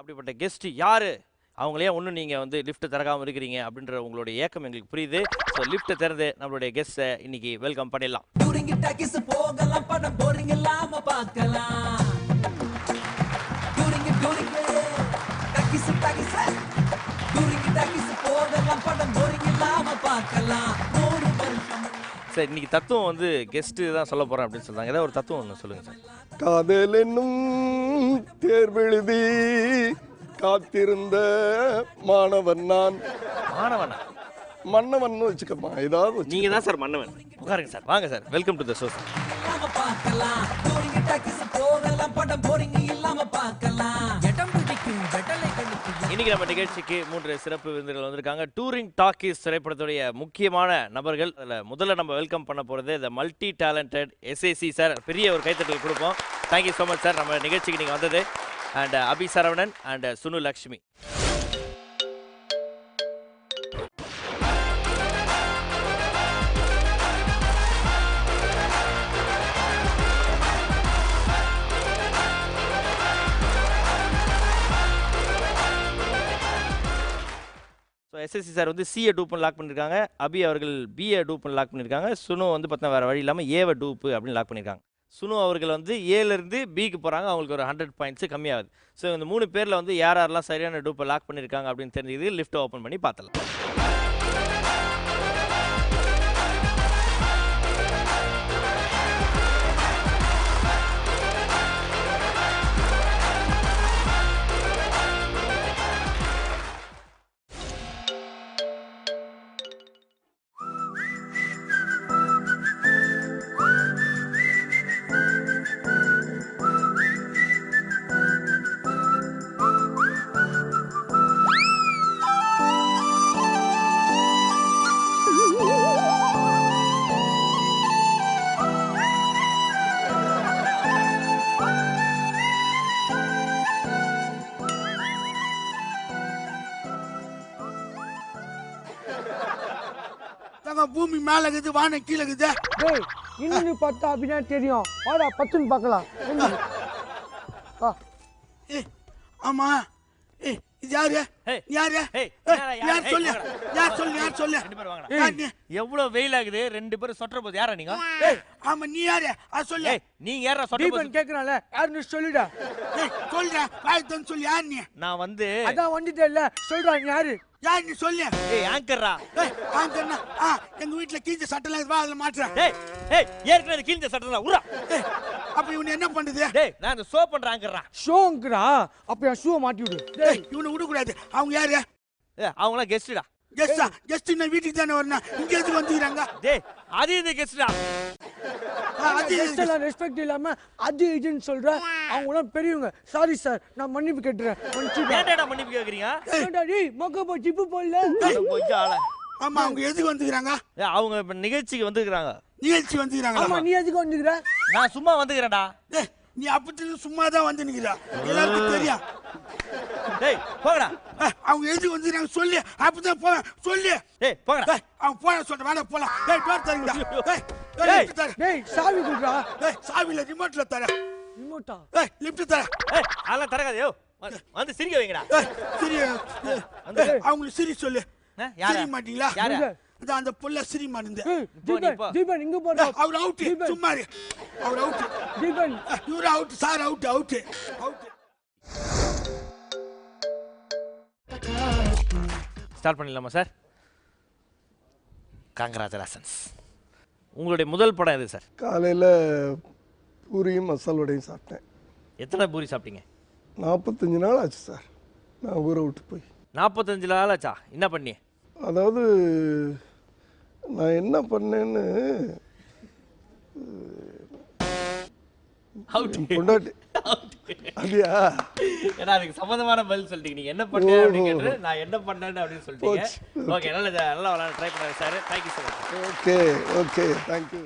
அப்படிப்பட்ட கெஸ்ட் யாரு, அவங்களே ஒன்றும் நீங்கள் வந்து லிஃப்ட் திறக்காமல் இருக்கிறீங்க அப்படின்ற உங்களுடைய ஏக்கம் எங்களுக்கு புரியுது. ஸோ லிஃப்ட்டை திறந்து நம்மளுடைய கெஸ்ட்டை இன்னைக்கு வெல்கம் பண்ணிடலாம். சார் இன்னைக்கு தத்துவம் வந்து கெஸ்ட்டு தான் சொல்ல போகிறேன் அப்படின்னு சொல்கிறாங்க. ஏதாவது ஒரு தத்துவம் ஒன்று சொல்லுங்கள் சார். காதல் என்னும் தேர்வெழுதி காத்திருந்த மாணவன் நான். மாணவனா? மன்னவன் வச்சுக்கப்பா, ஏதாவது நீங்கள் தான் சார் மன்னவன். உட்காருங்க சார், வாங்க sir, welcome to the show sir. இன்னைக்கு நம்ம நிகழ்ச்சிக்கு 3 சிறப்பு விருந்தினர்கள் வந்திருக்காங்க. டூரிங் டாக்கீஸ் திரைப்படத்துடைய முக்கியமான நபர்கள். அதில் முதல்ல நம்ம வெல்கம் பண்ண போகிறது the multi talented SAC sir. பெரிய ஒரு கைத்தட்டல் கொடுப்போம். தேங்க்யூ ஸோ மச் சார் நம்ம நிகழ்ச்சிக்கு நீங்கள் வந்தது. And Abhi Saravanan and Sunu Lakshmi. So SSC sir வந்து சிஏ டூப்புன்னு லாக் பண்ணியிருக்காங்க. அபி அவர்கள் பிஏ டூப்புன்னு லாக் பண்ணியிருக்காங்க. சுனு வந்து பார்த்தா வேறு வழி இல்லாமல் ஏவை டூப்பு அப்படின்னு லாக் பண்ணியிருக்காங்க. சுனு அவர்கள் வந்து ஏலேருந்து பிக்கு போகிறாங்க. அவங்களுக்கு ஒரு 100 பாயிண்ட்ஸு கம்மியாகுது. ஸோ இந்த 3 பேரில் வந்து யாரெல்லாம் சரியான டூப்பை லாக் பண்ணியிருக்காங்க அப்படின்னு தெரிஞ்சது. லிஃப்ட் ஓப்பன் பண்ணி பார்த்தலாம். பூமி மேல இருக்குது, வானம் கீழே இருக்குது. டேய் இன்னும் பார்த்தா அப்படின்னா தெரியும். வாடா பத்துன்னு பார்க்கலாம். ஆமா, இது யாரு? யாரு? யார் சொல்லு, யார் சொல்லு, யார் சொல்லு. எவ்வளவு வெயில் ஆகுது, 2 பேரும் சொட்டர் போது. யாரா நீங்க? ஆமா நீ யாரு அது சொல்லு. நீங்க யாரா சொட்டர் போது கேக்குறான்ல, யாருன்னு சொல்லுடா. சொல்ற வாய்த்தன்னு சொல்லு. யார் நீ? நான் வந்து அதான் வந்துட்டே இல்ல, சொல்றா நீ யாரு? யார் நீ சொல்லு. ஆங்கர்ரா. ஆங்கர்னா எங்க வீட்டுல கீஞ்ச சட்டல வா, அதுல மாட்றேன். ஏற்கனவே கீஞ்ச சட்டல உரா. அப்ப இவன் என்ன பண்றது? நான் இந்த ஷோ பண்றேன். ஆங்கர்ரா ஷோங்கடா. அப்ப என் ஷூ மாட்டி விடு. இவனை விட கூடாது. அவங்க யாரு? அவங்கள கெஸ்டா. கெஸ்டா? கெஸ்ட் நான் வீட்டுக்கு தானே வரணும். இங்க எதுக்கு வந்துறாங்க? அது இந்த கெஸ்டா. அது கெஸ்ட்லாம் ரெஸ்பெக்ட் இல்லாம அது இதுன்னு சொல்ற. அவங்க பெரியவங்க. சாரி சார், நான் மன்னிப்பு கேட்றேன். ஏன்டா மன்னிப்பு கேக்குறீங்க? ஏன்டா டேய் மொக்க போ ஜிப்பு போடல. ஆமா அவங்க எதுக்கு வந்துறாங்க? அவங்க இப்ப நிகழ்ச்சிக்கு வந்திருக்காங்க. நிகழ்ச்சி வந்துறாங்க. ஆமா நீ எதுக்கு வந்துக்கற? நான் சும்மா வந்துக்கறேன்டா. நீ அப்பத்துல சும்மா தான் வந்து நிக்கிறா, எல்லாருக்கும் தெரியும். டேய் போங்கடா. அவங்க எதுக்கு வந்துறாங்க சொல்லு. அப்பதான் போவேன் சொல்லு. போங்கடா. அவங்க போற சொல்ற வாடா போலாம். டோர் தரங்கடா. டேய் சாவி குடுடா. சாவில ரிமோட்ல தர. ரிமோட்டா? லிஃப்ட் தர. அதெல்லாம் தரகாதே. வந்து சிரிக்க வைங்கடா. சிரி அவங்க சிரி சொல்லு. சிரி மாட்டீங்களா? அதான் அந்த புள்ள சிரி மாட்டீங்க. ஜீவன் இங்க போடா. அவர் அவுட். சும்மா இரு. அவர் out. Jeevan your out sir. Out out out. Start பண்ணிடலாமா சார்? கங்க்ராச்சுலேஷன்ஸ். உங்களுடைய முதல் படம் எது சார்? காலையில் பூரியும் மசால் வடையும் சாப்பிட்டேன். எத்தனை பூரி சாப்பிட்டீங்க? 45 நாள் ஆச்சு சார் நான் ஊரை விட்டு போய். 45 நாள் ஆச்சா? என்ன பண்ணி? அதாவது நான் என்ன பண்ணேன்னு பொண்டாட்டி. அப்படியா? ஏன்னா அதுக்கு சம்மந்தமான பதில் சொல்லிட்டீங்க. நீங்க என்ன பண்ண அப்படின்னு கேட்டு நான் என்ன பண்ணேன்னு அப்படின்னு சொல்லிட்டீங்க. ஓகே, நல்லா விளையாட ட்ரை பண்ணாரு sir. Thank you so much. Okay okay thank you.